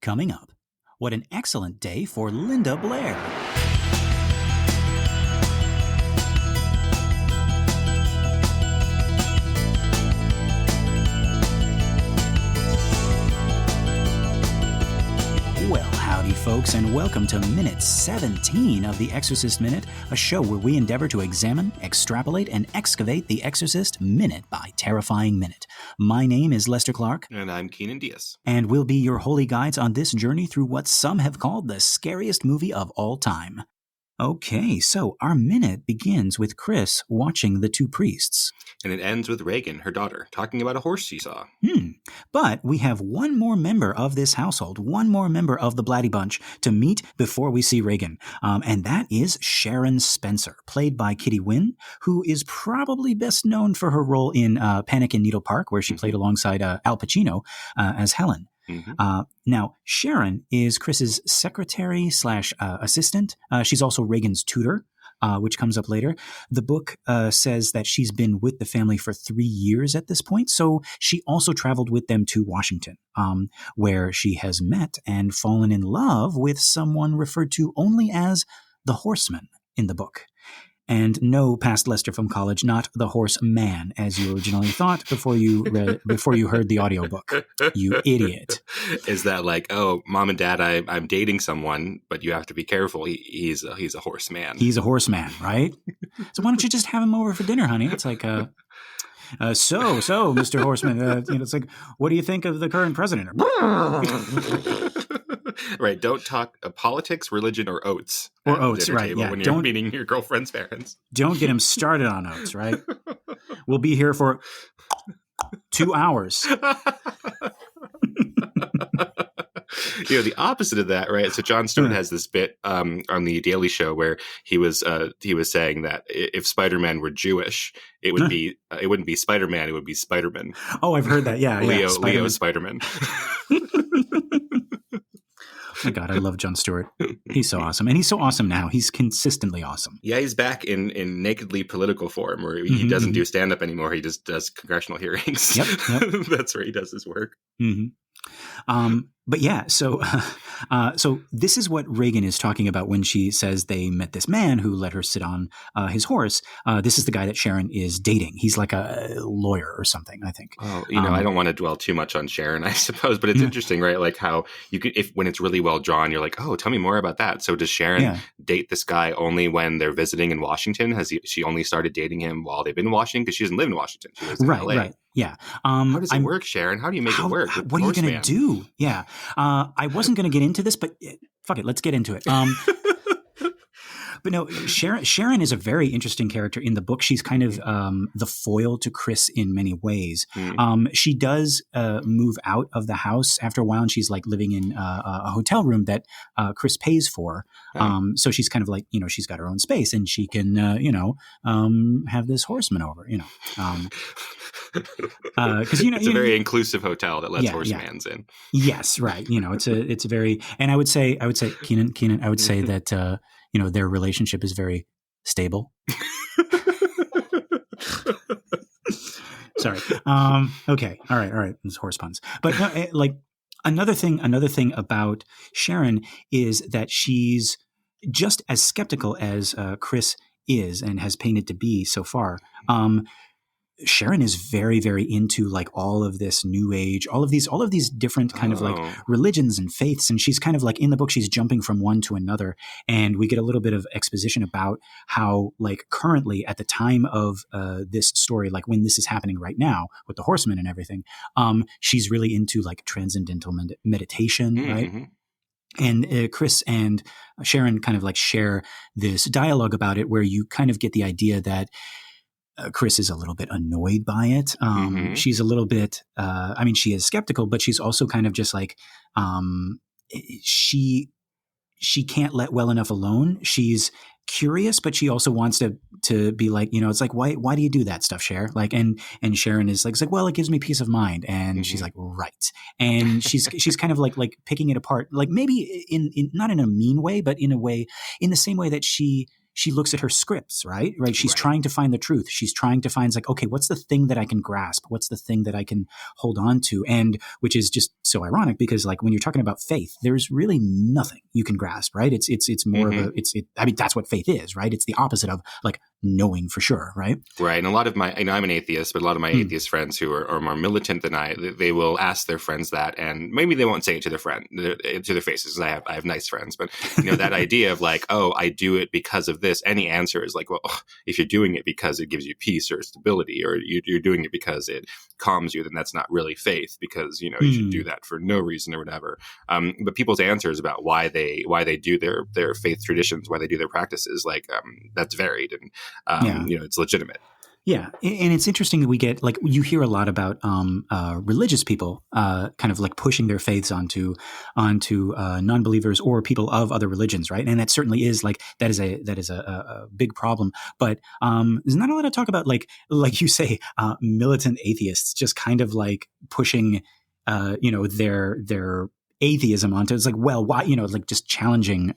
Coming up, what an excellent day for Linda Blair. Well, howdy folks, and welcome to minute 17 of The Exorcist Minute, a show where we endeavor to examine, extrapolate, and excavate The Exorcist minute by terrifying minute. My name is Lester Clark. And I'm Keenan Diaz. And we'll be your holy guides on this journey through what some have called the scariest movie of all time. Okay, so our minute begins with Chris watching the two priests. And it ends with Reagan, her daughter, talking about a horse she saw. But we have one more member of this household, one more member of the Blatty Bunch to meet before we see Reagan. And that is Sharon Spencer, played by Kitty Wynn, who is probably best known for her role in Panic in Needle Park, where she played alongside Al Pacino as Helen. Now, Sharon is Chris's secretary / assistant. She's also Reagan's tutor, which comes up later. The book says that she's been with the family for 3 years at this point. So she also traveled with them to Washington, where she has met and fallen in love with someone referred to only as the Horseman in the book. And no, past Lester from college, not the Horseman, as you originally thought before you heard the audiobook. You idiot. Is that like, oh, mom and dad, I'm dating someone, but you have to be careful. He's a horseman. He's a horseman, right? So why don't you just have him over for dinner, honey? It's like, so, Mr. Horseman, it's like, what do you think of the current president? Right. Don't talk politics, religion, or oats. Or oats, right. Yeah. When you're meeting your girlfriend's parents. Don't get him started on oats, right? We'll be here for 2 hours. The opposite of that, right? So Jon Stewart has this bit on the Daily Show where he was saying that if Spider-Man were Jewish, it wouldn't be Spider-Man, it would be Spider-Man. Oh, I've heard that. Yeah, Leo Spider-Man. Oh my God, I love Jon Stewart. He's so awesome. And he's so awesome now. He's consistently awesome. Yeah, he's back in nakedly political form where he doesn't do stand-up anymore. He just does congressional hearings. Yep. That's where he does his work. But yeah, so this is what Reagan is talking about when she says they met this man who let her sit on his horse. This is the guy that Sharon is dating. He's like a lawyer or something, I think. Oh, I don't want to dwell too much on Sharon, I suppose, but it's interesting, right? Like how you could, when it's really well drawn, you're like, oh, tell me more about that. So does Sharon date this guy only when they're visiting in Washington? She only started dating him while they've been in Washington? Because she doesn't live in Washington. She lives in LA. Right. Yeah. How does it work, Sharon? How do you make it work? What are you going to do? Yeah. I wasn't going to get into this, but fuck it. Let's get into it. But no, Sharon is a very interesting character in the book. She's kind of the foil to Chris in many ways. She does move out of the house after a while, and she's like living in a hotel room that Chris pays for. So she's kind of like, she's got her own space, and she can, have this horseman over, because it's a very inclusive hotel that lets horsemans in. Yes, right. It's a very, and I would say, Keenan, I would say that. Their relationship is very stable. Sorry. Okay. All right. It's horse puns. But another thing about Sharon is that she's just as skeptical as Chris is and has painted to be so far. Sharon is very, very into like all of this new age, all of these different kind of like religions and faiths. And she's kind of like in the book, she's jumping from one to another. And we get a little bit of exposition about how like currently at the time of this story, like when this is happening right now with the horsemen and everything, she's really into like transcendental meditation, right? And Chris and Sharon kind of like share this dialogue about it where you kind of get the idea that Chris is a little bit annoyed by it. She's a little bit, she is skeptical, but she's also kind of just like, she can't let well enough alone. She's curious, but she also wants to be like, it's like, why do you do that stuff, Cher? Like, and Sharon is like, well, it gives me peace of mind. And she's like, right. And she's kind of like picking it apart, like maybe in not in a mean way, but in a way, in the same way that she she looks at her scripts, right? She's Right. trying to find the truth. She's trying to find like, okay, what's the thing that I can grasp? What's the thing that I can hold on to? And which is just so ironic because like when you're talking about faith, there's really nothing you can grasp, right? It's more of a, I mean, that's what faith is, right? It's the opposite of like knowing for sure, right? Right. And a lot of my, I'm an atheist, but a lot of my atheist friends who are more militant than I, they will ask their friends that, and maybe they won't say it to their faces. I have nice friends, but that idea of like, oh, I do it because of this. Any answer is like, well, if you're doing it because it gives you peace or stability, or you're doing it because it calms you, then that's not really faith, because you should do that for no reason or whatever. But people's answers about why they do their faith traditions, why they do their practices, like that's varied, and it's legitimate. Yeah. And it's interesting that we get, like, you hear a lot about religious people kind of like pushing their faiths onto non-believers or people of other religions, right? And that certainly is like, that is a big problem. But there's not a lot of talk about like you say, militant atheists just kind of like pushing, their atheism onto. It's like, well, why, like just challenging,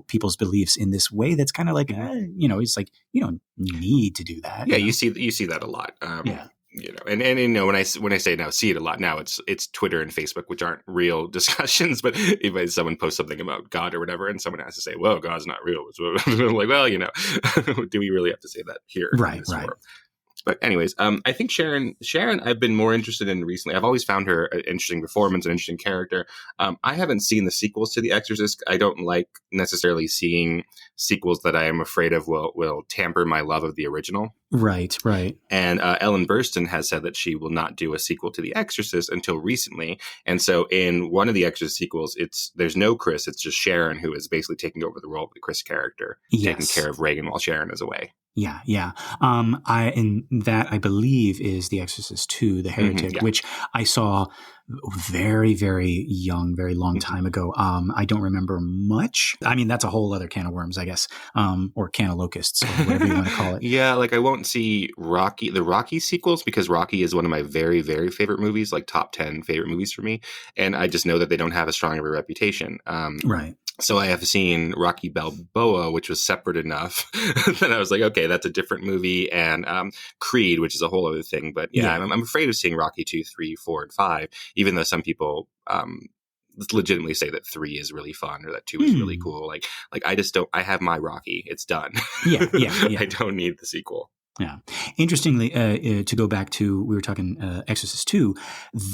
people's beliefs in this way. That's kind of like, it's like, you don't need to do that. Yeah. You see that a lot. And when I say now, see it a lot now, it's Twitter and Facebook, which aren't real discussions, but if someone posts something about God or whatever, and someone has to say, well, God's not real. I'm like, well, do we really have to say that here? Right. Forum? But anyways, I think Sharon, I've been more interested in recently. I've always found her an interesting performance, an interesting character. I haven't seen the sequels to The Exorcist. I don't like necessarily seeing sequels that I am afraid of will tamper my love of the original. Right. And Ellen Burstyn has said that she will not do a sequel to The Exorcist until recently. And so in one of the Exorcist sequels, there's no Chris. It's just Sharon, who is basically taking over the role of the Chris character, taking care of Reagan while Sharon is away. Yeah. I believe is The Exorcist 2, The Heretic, which I saw very, very young, very long time ago. I don't remember much. I mean, that's a whole other can of worms, I guess, or can of locusts, or whatever you want to call it. Yeah, like I won't see the Rocky sequels, because Rocky is one of my very, very favorite movies, like top 10 favorite movies for me. And I just know that they don't have as strong of a reputation. Right. So I have seen Rocky Balboa, which was separate enough that I was like, okay, that's a different movie, and Creed, which is a whole other thing. But I'm afraid of seeing Rocky 2, 3, 4, and 5, even though some people legitimately say that 3 is really fun or that 2 is really cool. Like I just don't. I have my Rocky. It's done. Yeah. I don't need the sequel. Yeah. Interestingly, to go back to, we were talking Exorcist 2,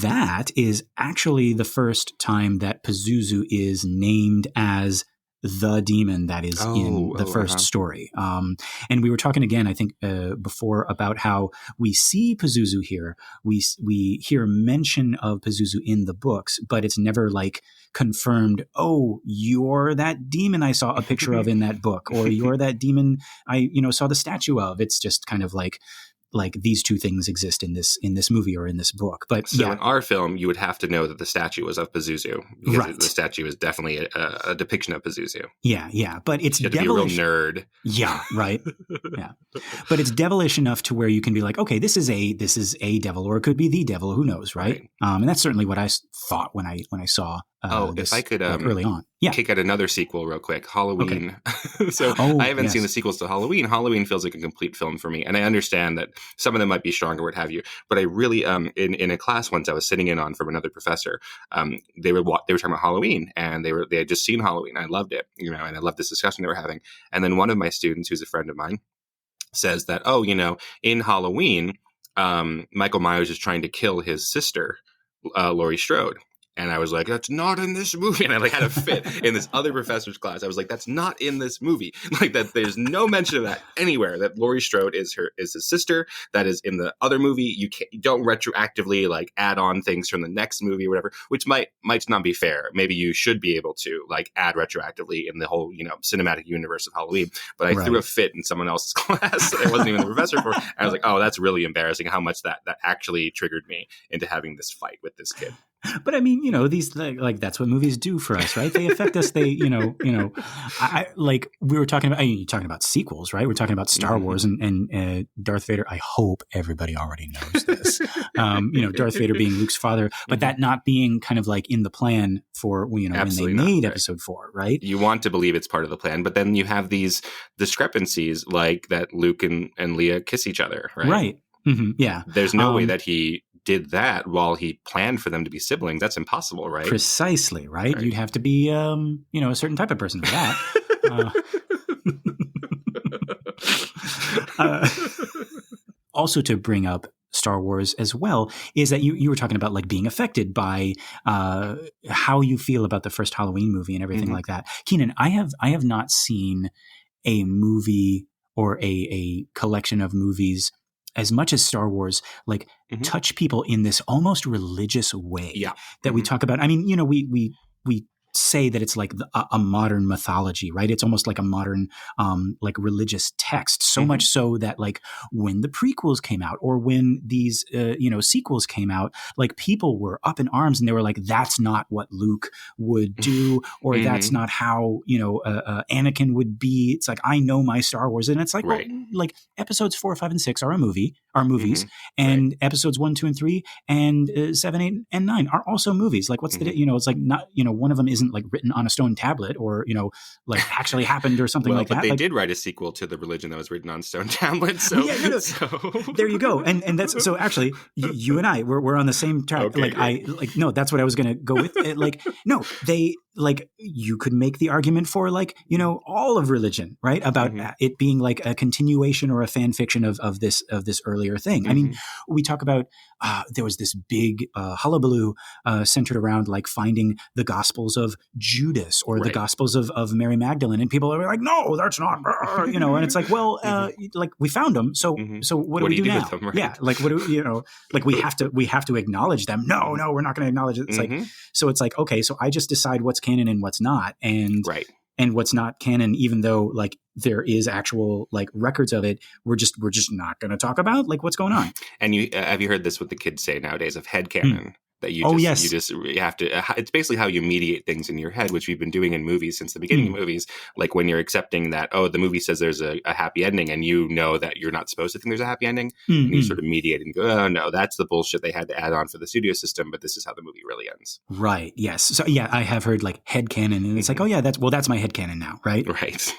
that is actually the first time that Pazuzu is named as the demon that is in the first story. And we were talking again, I think, before about how we see Pazuzu here. We hear mention of Pazuzu in the books, but it's never like confirmed, oh, you're that demon I saw a picture of in that book, or you're that demon I saw the statue of. It's just kind of like these two things exist in this movie or in this book. But so in our film, you would have to know that the statue was of Pazuzu, because right. The statue is definitely a depiction of Pazuzu. Yeah. But it's you have devilish. To be a real nerd. Yeah, right. Yeah. But it's devilish enough to where you can be like, okay, this is a devil, or it could be the devil. Who knows, right? And that's certainly what I thought when I saw. If I could early on, kick out another sequel real quick, Halloween. Okay. I haven't seen the sequels to Halloween. Halloween feels like a complete film for me, and I understand that some of them might be stronger, what have you. But I really, in a class once I was sitting in on from another professor, they were talking about Halloween, and they had just seen Halloween. I loved it, and I loved this discussion they were having. And then one of my students, who's a friend of mine, says that, in Halloween, Michael Myers is trying to kill his sister, Laurie Strode. And I was like, that's not in this movie. And I had a fit in this other professor's class. I was like, that's not in this movie. Like that, there's no mention of that anywhere. That Laurie Strode is his sister. That is in the other movie. You don't retroactively like add on things from the next movie or whatever, which might not be fair. Maybe you should be able to like add retroactively in the whole cinematic universe of Halloween. But I threw a fit in someone else's class that I wasn't even the professor for. And I was like, oh, that's really embarrassing. How much that actually triggered me into having this fight with this kid. But I mean, these like that's what movies do for us, right? They affect us. They, I like we were talking about. You're talking about sequels, right? We're talking about Star Wars and Darth Vader. I hope everybody already knows this. Darth Vader being Luke's father, but that not being kind of like in the plan for when they made Episode 4, right? You want to believe it's part of the plan, but then you have these discrepancies, like that Luke and Leia kiss each other, right? Right. Mm-hmm. Yeah. There's no way that he did that while he planned for them to be siblings. That's impossible, right? Precisely, right? You'd have to be, a certain type of person for that. Also, to bring up Star Wars as well, is that you were talking about like being affected by how you feel about the first Halloween movie and everything like that. Keenan, I have not seen a movie or a collection of movies as much as Star Wars, like touch people in this almost religious way that we talk about. I mean, we say that it's like a modern mythology, right? It's almost like a modern, like religious text. So much so that like when the prequels came out or when these, sequels came out, like people were up in arms and they were like, that's not what Luke would do, or that's not how, Anakin would be. It's like, I know my Star Wars. And it's like, well, like episodes 4, 5, and 6 are movies. And episodes 1, 2, and 3 and 7, 8, and 9 are also movies. Like what's the, it's like not, one of them isn't like written on a stone tablet or, like actually happened or something like that. But they like, did write a sequel to The Religion that was written on stone tablets. So, so. There you go. And that's, so actually you and I, we're on the same track. Okay, no, that's what I was going to go with. Like you could make the argument for like, all of religion, right? About it being like a continuation or a fan fiction of this earlier thing. I mean, we talk about, there was this big hullabaloo centered around like finding the Gospels of Judas or the Gospels of Mary Magdalene, and people are like, no, that's not, and it's like, well, like we found them, so what do we do now? With them, right? Yeah, like what do like we have to acknowledge them. No, we're not going to acknowledge it. It's like, so it's like, okay, so I just decide what's canon and what's not, and what's not canon, even though like there is actual like records of it, we're just not going to talk about like what's going on. And have you heard this what the kids say nowadays of headcanon? That you have to, it's basically how you mediate things in your head, which we've been doing in movies since the beginning of movies. Like when you're accepting that, the movie says there's a happy ending and you know that you're not supposed to think there's a happy ending. And you sort of mediate and go, oh no, that's the bullshit they had to add on for the studio system, but this is how the movie really ends. Right. Yes. So yeah, I have heard like headcanon, and it's like, oh yeah, that's my headcanon now. Right. Right.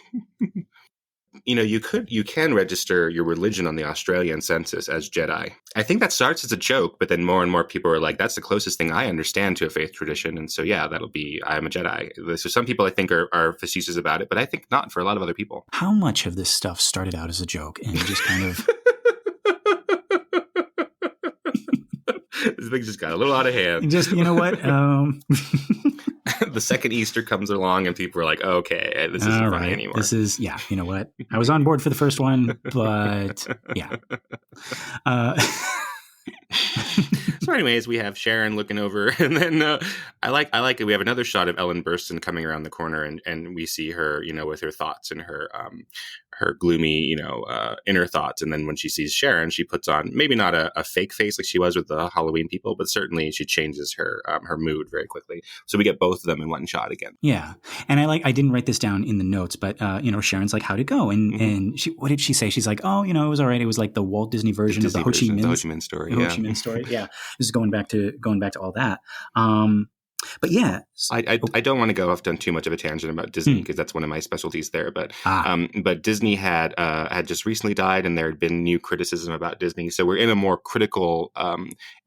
You can register your religion on the Australian census as Jedi. I think that starts as a joke, but then more and more people are like, that's the closest thing I understand to a faith tradition. And so, yeah, that'll be, I am a Jedi. So some people I think are facetious about it, but I think not for a lot of other people. How much of this stuff started out as a joke and just kind of... This thing just got a little out of hand. Just, you know what? The second Easter comes along and people are like, okay, this isn't funny anymore. This is, yeah, you know what? I was on board for the first one, but yeah. So anyways, we have Sharon looking over, and then I like it. We have another shot of Ellen Burstyn coming around the corner, and we see her, with her thoughts and her gloomy, inner thoughts. And then when she sees Sharon, she puts on maybe not a fake face like she was with the Halloween people, but certainly she changes her mood very quickly. So we get both of them in one shot again. Yeah, and I didn't write this down in the notes, but Sharon's like, how'd it go? And what did she say? She's like, oh, it was all right. It was like the Walt Disney version of the Ho Chi Minh story. Ho Chi Minh story. Yeah, this is going back to all that. But yeah, I don't want to go off on too much of a tangent about Disney because that's one of my specialties there. But Disney had just recently died, and there had been new criticism about Disney. So we're in a more critical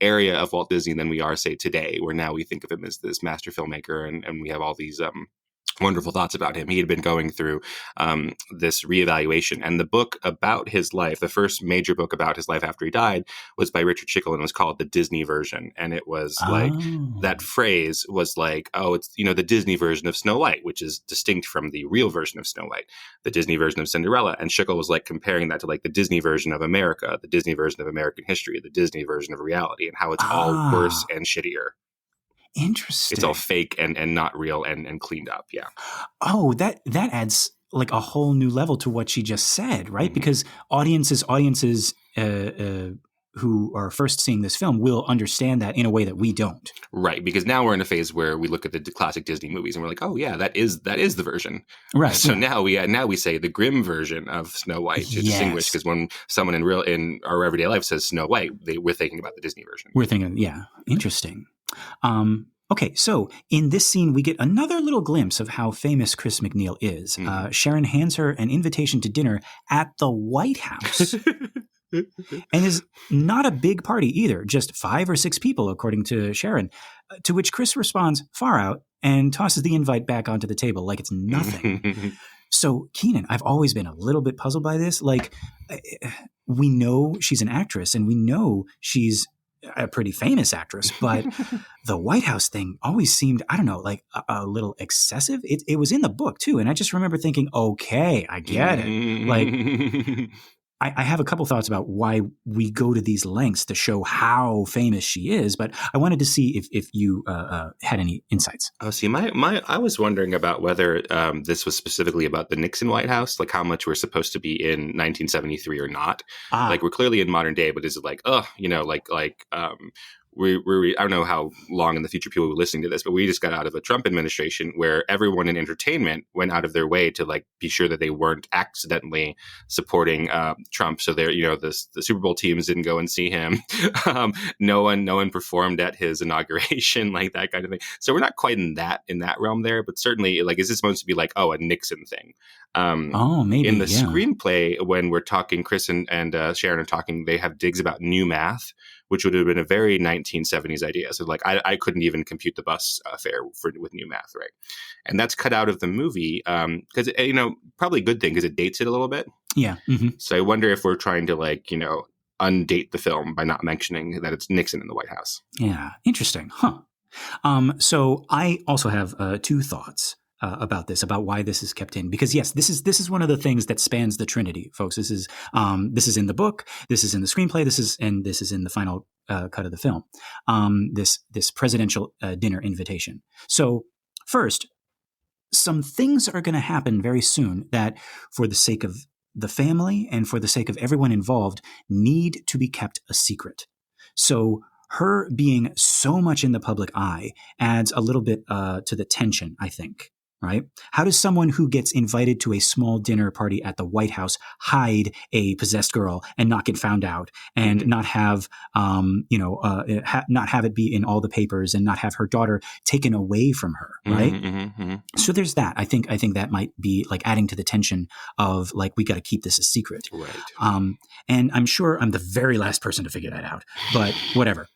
area of Walt Disney than we are, say, today, where now we think of him as this master filmmaker, and we have all these wonderful thoughts about him. He had been going through this reevaluation, and the book about his life, the first major book about his life after he died, was by Richard Schickel, and was called The Disney Version. And it was like, that phrase was like, it's the Disney version of Snow White, which is distinct from the real version of Snow White, the Disney version of Cinderella. And Schickel was like comparing that to like the Disney version of America, the Disney version of American history, the Disney version of reality, and how it's all worse and shittier. Interesting. It's all fake and not real and cleaned up. Yeah. Oh, that adds like a whole new level to what she just said, right? Because audiences who are first seeing this film will understand that in a way that we don't. Right, because now we're in a phase where we look at the classic Disney movies and we're like, oh yeah, that is the version. Right. So now we say the grim version of Snow White to distinguish, because when someone in our everyday life says Snow White, we're thinking about the Disney version. We're thinking, yeah, interesting. Okay, so in this scene, we get another little glimpse of how famous Chris MacNeil is. Mm-hmm. Sharon hands her an invitation to dinner at the White House. And is not a big party either, just 5 or 6 people, according to Sharon, to which Chris responds, far out, and tosses the invite back onto the table like it's nothing. So, Keenan, I've always been a little bit puzzled by this. Like, we know she's an actress, and we know she's a pretty famous actress, but the White House thing always seemed, I don't know, like a little excessive. It was in the book, too, and I just remember thinking, okay, I get it. Like... I have a couple thoughts about why we go to these lengths to show how famous she is, but I wanted to see if you had any insights. Oh, see, I was wondering about whether this was specifically about the Nixon White House, like how much we're supposed to be in 1973 or not. Like we're clearly in modern day, but is it like, I don't know how long in the future people will be listening to this, but we just got out of a Trump administration where everyone in entertainment went out of their way to like be sure that they weren't accidentally supporting Trump. So there, the Super Bowl teams didn't go and see him. No one performed at his inauguration, like that kind of thing. So we're not quite in that realm there, but certainly, like, is this supposed to be like, a Nixon thing? Maybe in the screenplay, when we're talking, Chris and Sharon are talking, they have digs about new math, which would have been a very 1970s idea. So like, I couldn't even compute the bus fare with new math, right? And that's cut out of the movie because, probably a good thing because it dates it a little bit. Yeah. Mm-hmm. So I wonder if we're trying to undate the film by not mentioning that it's Nixon in the White House. Yeah. Interesting. Huh. So I also have 2 thoughts. About this, about why this is kept in, because yes, this is one of the things that spans the Trinity, folks. This is in the book, this is in the screenplay, this is in the final cut of the film. This presidential dinner invitation. So first, some things are going to happen very soon that, for the sake of the family and for the sake of everyone involved, need to be kept a secret. So her being so much in the public eye adds a little bit to the tension, I think. Right? How does someone who gets invited to a small dinner party at the White House hide a possessed girl and not get found out and not have, not have it be in all the papers and not have her daughter taken away from her? Right? Mm-hmm. So there's that. I think that might be like adding to the tension of like, we got to keep this a secret. Right. And I'm sure I'm the very last person to figure that out, but whatever.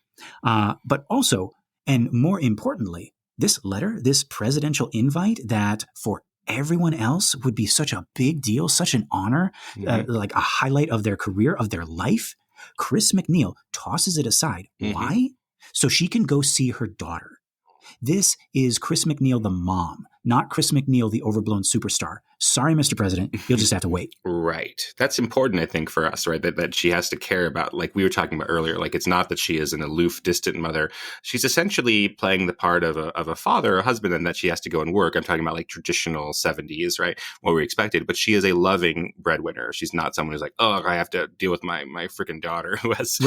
But also, and more importantly, this letter, this presidential invite that for everyone else would be such a big deal, such an honor, like a highlight of their career, of their life, Chris MacNeil tosses it aside. Mm-hmm. Why? So she can go see her daughter. This is Chris MacNeil, the mom, not Chris MacNeil, the overblown superstar. Sorry, Mr. President, you'll just have to wait. Right. That's important, I think, for us, right? That she has to care about, like we were talking about earlier, like it's not that she is an aloof, distant mother. She's essentially playing the part of a father, a husband, and that she has to go and work. I'm talking about like traditional 70s, right? What we expected. But she is a loving breadwinner. She's not someone who's like, oh, I have to deal with my freaking daughter who's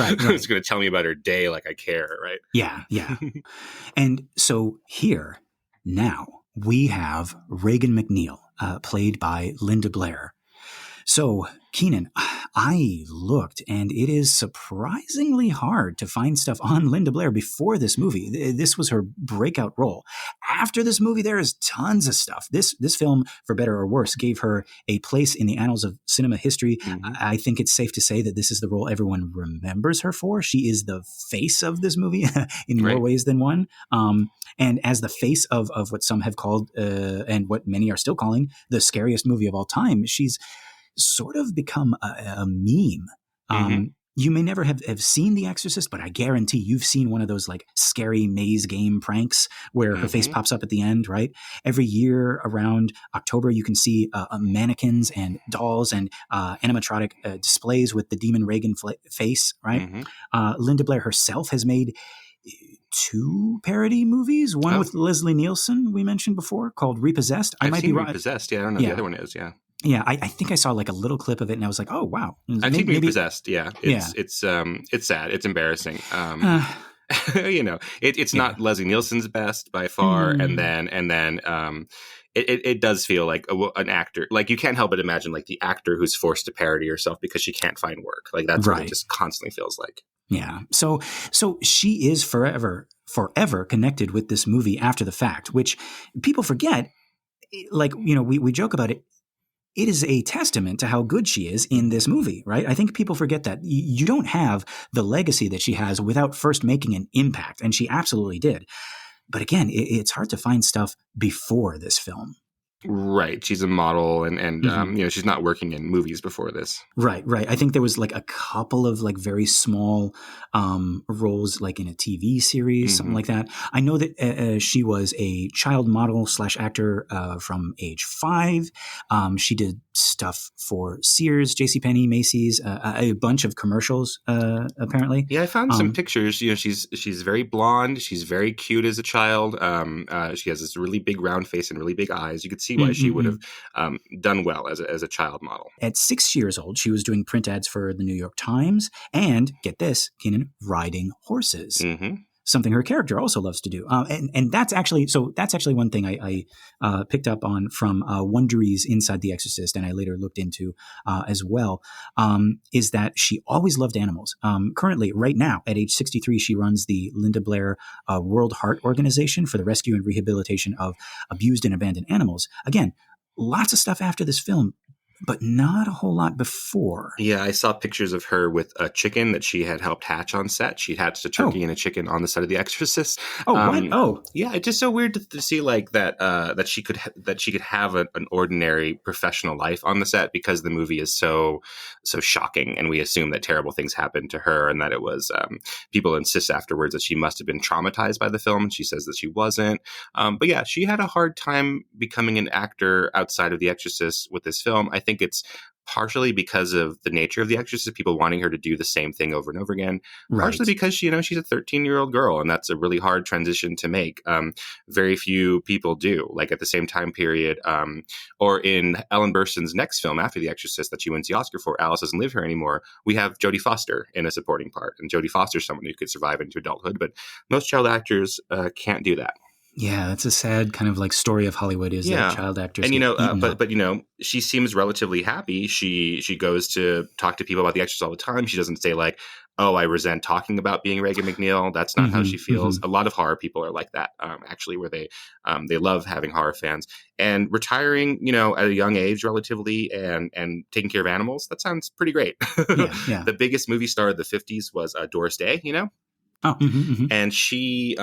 going to tell me about her day like I care, right? Yeah. And so here, now, we have Reagan MacNeil, played by Linda Blair. So, Keenan, I looked, and it is surprisingly hard to find stuff on Linda Blair before this movie. This was her breakout role. After this movie, there is tons of stuff. This film, for better or worse, gave her a place in the annals of cinema history. Mm-hmm. I think it's safe to say that this is the role everyone remembers her for. She is the face of this movie in more ways than one. And as the face of what some have called, and what many are still calling, the scariest movie of all time, she's sort of become a meme. You may never have seen The Exorcist, but I guarantee you've seen one of those like scary maze game pranks where her face pops up at the end, right? Every year around October, you can see mannequins and dolls and animatronic displays with the Demon Reagan face, right? Linda Blair herself has made 2 parody movies, one with Leslie Nielsen we mentioned before called Repossessed. I might be right. Repossessed, yeah. I don't know the other one is, yeah. Yeah, I think I saw like a little clip of it, and I was like, "Oh wow!" I think Maybe, Repossessed. Yeah, it's sad. It's embarrassing. uh, It's yeah, not Leslie Nielsen's best by far, and mm, then it does feel like an actor. Like you can't help but imagine like the actor who's forced to parody herself because she can't find work. Like that's what it right, just constantly feels like. yeah. So she is forever connected with this movie after the fact, which people forget. Like we joke about it. It is a testament to how good she is in this movie, right? I think people forget that you don't have the legacy that she has without first making an impact, and she absolutely did. But again, it's hard to find stuff before this film. Right. She's a model, and Mm-hmm. she's not working in movies before this. Right, right. I think there was like a couple of like very small roles, like in a TV series, something Mm-hmm. like that. I know that she was a child model / actor from age 5. She did stuff for Sears, JCPenney, Macy's, a bunch of commercials, apparently. Yeah, I found some pictures. She's very blonde. She's very cute as a child. She has this really big round face and really big eyes. You could see why she would have done well as a child model. At 6 years old, she was doing print ads for the New York Times and, get this, Keenan, riding horses. Mm-hmm. Something her character also loves to do. And that's actually one thing I picked up on from Wondery's Inside the Exorcist, and I later looked into as well, is that she always loved animals. Currently, right now, at age 63, she runs the Linda Blair World Heart Organization for the rescue and rehabilitation of abused and abandoned animals. Again, lots of stuff after this film, but not a whole lot before. Yeah, I saw pictures of her with a chicken that she had helped hatch on set. She hatched a turkey and a chicken on the set of The Exorcist. What? Oh, yeah, it's just so weird to see like that that she could have an ordinary professional life on the set because the movie is so shocking, and we assume that terrible things happened to her, and that it was people insist afterwards that she must have been traumatized by the film, and she says that she wasn't. But yeah, she had a hard time becoming an actor outside of The Exorcist with this film. I think it's partially because of the nature of The Exorcist, people wanting her to do the same thing over and over again. right. Partially because she's a 13-year-old girl, and that's a really hard transition to make. Very few people do. Like at the same time period, or in Ellen Burstyn's next film after The Exorcist that she wins the Oscar for, Alice Doesn't Live Here Anymore, we have Jodie Foster in a supporting part, and Jodie Foster's someone who could survive into adulthood, but most child actors can't do that. Yeah, that's a sad kind of like story of Hollywood is that child actors. And but she seems relatively happy. She goes to talk to people about The Exorcist all the time. She doesn't say like, "Oh, I resent talking about being Regan McNeil." That's not how she feels. A lot of horror people are like that, actually, where they love having horror fans and retiring, at a young age, relatively, and taking care of animals. That sounds pretty great. Yeah. The biggest movie star of the 50s was Doris Day. Oh, and she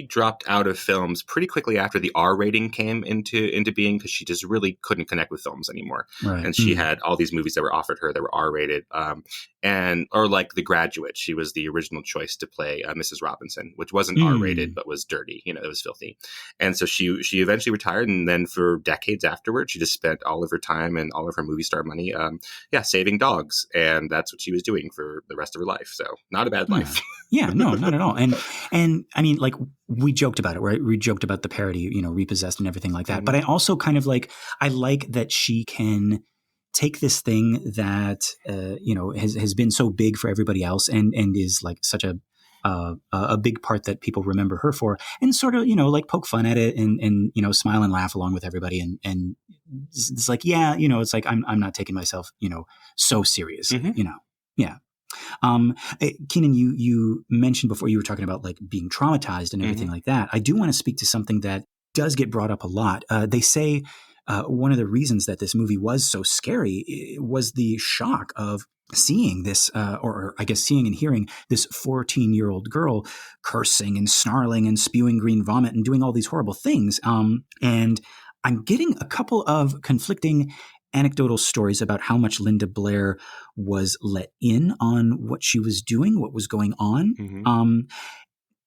dropped out of films pretty quickly after the R rating came into being because she just really couldn't connect with films anymore. Right. And she had all these movies that were offered her that were R rated, or like The Graduate. She was the original choice to play Mrs. Robinson, which wasn't R rated but was dirty. It was filthy. And so she eventually retired, and then for decades afterwards, she just spent all of her time and all of her movie star money, saving dogs, and that's what she was doing for the rest of her life. So not a bad life. Yeah, no, not at all. And I mean, like we joked about it, right? We joked about the parody, Repossessed and everything like that. Mm-hmm. But I also kind of I like that she can take this thing that, has been so big for everybody else and is like such a big part that people remember her for, and sort of, poke fun at it and smile and laugh along with everybody. And it's like, yeah, it's like, I'm not taking myself, so seriously, Yeah. Keenan, you mentioned before, you were talking about like being traumatized and everything like that. I do want to speak to something that does get brought up a lot. They say one of the reasons that this movie was so scary was the shock of seeing this, or I guess seeing and hearing this 14-year-old girl cursing and snarling and spewing green vomit and doing all these horrible things. And I'm getting a couple of conflicting anecdotal stories about how much Linda Blair was let in on what she was doing, what was going on.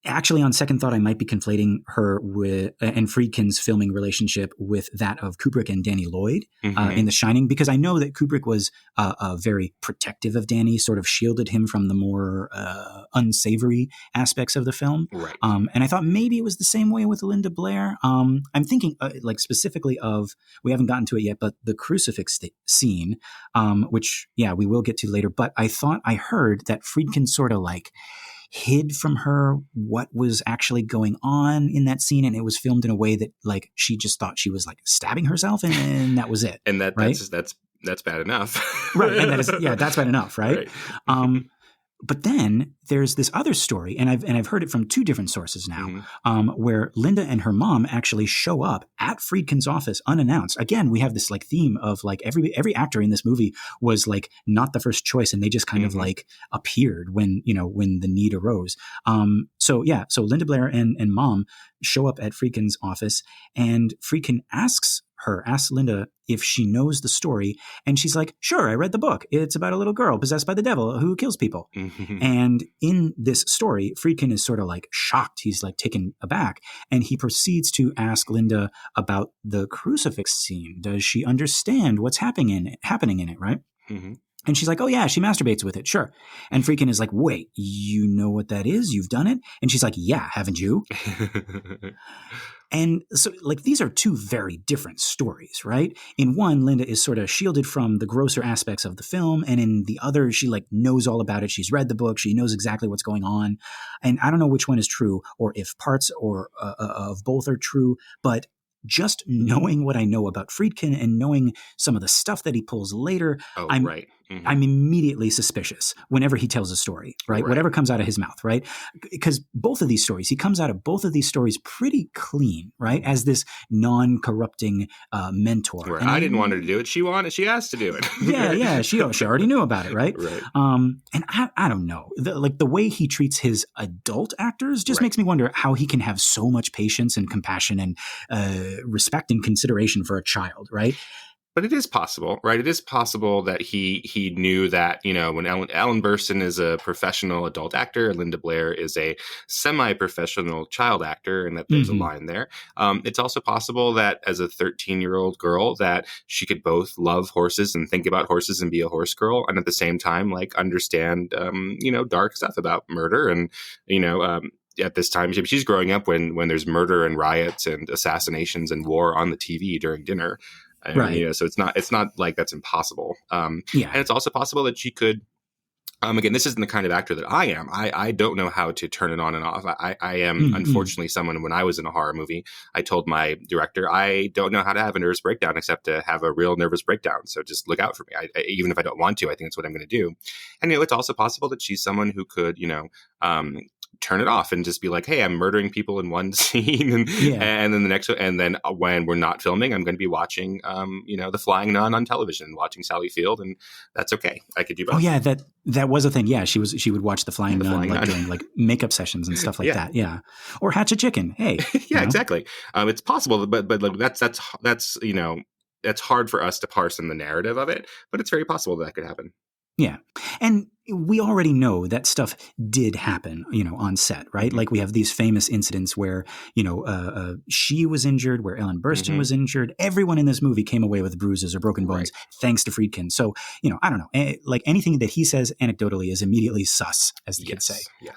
Actually, on second thought, I might be conflating her with and Friedkin's filming relationship with that of Kubrick and Danny Lloyd in The Shining, because I know that Kubrick was very protective of Danny, sort of shielded him from the more unsavory aspects of the film. Right. And I thought maybe it was the same way with Linda Blair. I'm thinking like specifically of, we haven't gotten to it yet, but the crucifix scene, which, yeah, we will get to later. But I thought I heard that Friedkin sort of like hid from her what was actually going on in that scene, and it was filmed in a way that like she just thought she was like stabbing herself, and that was it. And right? that's bad enough. Right. And that's bad enough, right? But then there's this other story, and I've heard it from two different sources now, where Linda and her mom actually show up at Friedkin's office unannounced. Again, we have this like theme of like every actor in this movie was like not the first choice, and they just kind of like appeared when the need arose. So Linda Blair and mom show up at Friedkin's office, and Friedkin asks Linda if she knows the story. And she's like, sure, I read the book. It's about a little girl possessed by the devil who kills people. And in this story, Friedkin is sort of like shocked. He's like taken aback. And he proceeds to ask Linda about the crucifix scene. Does she understand what's happening in it, right? And she's like, oh, yeah, she masturbates with it. Sure. And Friedkin is like, wait, you know what that is? You've done it? And she's like, yeah, haven't you? And so like these are two very different stories, right? In one, Linda is sort of shielded from the grosser aspects of the film. And in the other, she like knows all about it. She's read the book. She knows exactly what's going on. And I don't know which one is true or if parts or of both are true, but just knowing what I know about Friedkin and knowing some of the stuff that he pulls later, I'm immediately suspicious whenever he tells a story, right? Whatever comes out of his mouth, right? Because both of these stories, he comes out of both of these stories pretty clean, right? As this non-corrupting mentor. Right. And I didn't want her to do it. She asked to do it. yeah. She already knew about it, right? And I don't know. The way he treats his adult actors just makes me wonder how he can have so much patience and compassion and respect and consideration for a child, right? But it is possible, right? It is possible that he knew that, when Ellen Burstyn is a professional adult actor, Linda Blair is a semi-professional child actor, and that there's a line there. It's also possible that as a 13-year-old girl that she could both love horses and think about horses and be a horse girl, and at the same time, like understand, dark stuff about murder and, at this time, she's growing up when there's murder and riots and assassinations and war on the TV during dinner. So it's not like that's impossible. And it's also possible that she could, again, this isn't the kind of actor that I am. I don't know how to turn it on and off. I am unfortunately someone, when I was in a horror movie, I told my director, I don't know how to have a nervous breakdown except to have a real nervous breakdown. So just look out for me. Even if I don't want to, I think that's what I'm going to do. And, it's also possible that she's someone who could, turn it off and just be like, hey, I'm murdering people in one scene. And then the next, and then when we're not filming, I'm going to be watching, The Flying Nun on television, watching Sally Field. And that's okay. I could do both. Oh yeah. That was a thing. Yeah. She would watch The Flying Nun during like makeup sessions and stuff like that. Yeah. Or Hatch a Chicken. Hey. Yeah, exactly. It's possible, but like that's hard for us to parse in the narrative of it, but it's very possible that could happen. Yeah. And we already know that stuff did happen, on set, right? Like we have these famous incidents where, she was injured, where Ellen Burstyn was injured. Everyone in this movie came away with bruises or broken bones thanks to Friedkin. So, I don't know, like anything that he says anecdotally is immediately sus, as the kids say. Yes.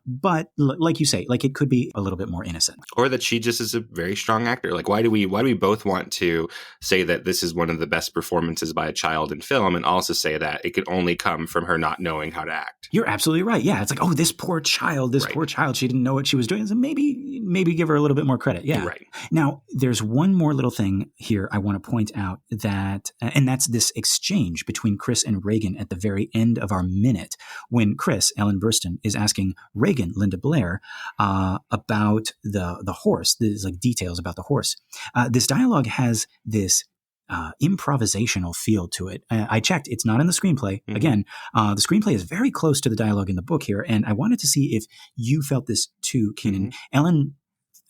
But like you say, like it could be a little bit more innocent. Or that she just is a very strong actor. Like why do we both want to say that this is one of the best performances by a child in film and also say that it could only come from her not knowing how to act? You're absolutely right. Yeah. It's like, oh, this poor child, she didn't know what she was doing. So maybe give her a little bit more credit. Yeah. Right. Now, there's one more little thing here I want to point out that, and that's this exchange between Chris and Regan at the very end of our minute when Chris, Ellen Burstyn, is asking Regan, Linda Blair, about the horse. There's like details about the horse. This dialogue has this improvisational feel to it. I checked. It's not in the screenplay. Again, the screenplay is very close to the dialogue in the book here. And I wanted to see if you felt this too, Keenan. Ellen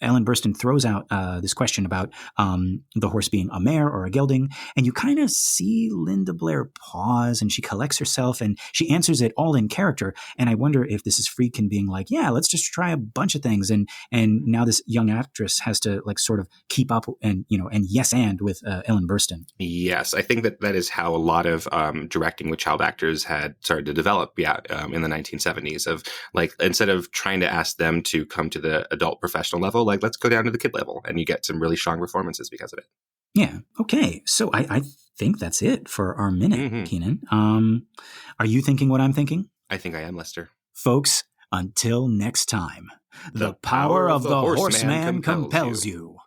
Ellen Burstyn throws out this question about the horse being a mare or a gelding, and you kind of see Linda Blair pause, and she collects herself, and she answers it all in character. And I wonder if this is Friedkin being like, yeah, let's just try a bunch of things, and now this young actress has to like sort of keep up and yes and with Ellen Burstyn. Yes, I think that is how a lot of directing with child actors had started to develop. In the 1970s, of like, instead of trying to ask them to come to the adult professional level, like, let's go down to the kid level, and you get some really strong performances because of it. Yeah. Okay. So I think that's it for our minute, Keenan. Are you thinking what I'm thinking? I think I am, Lester. Folks, until next time, the power of the horseman compels you.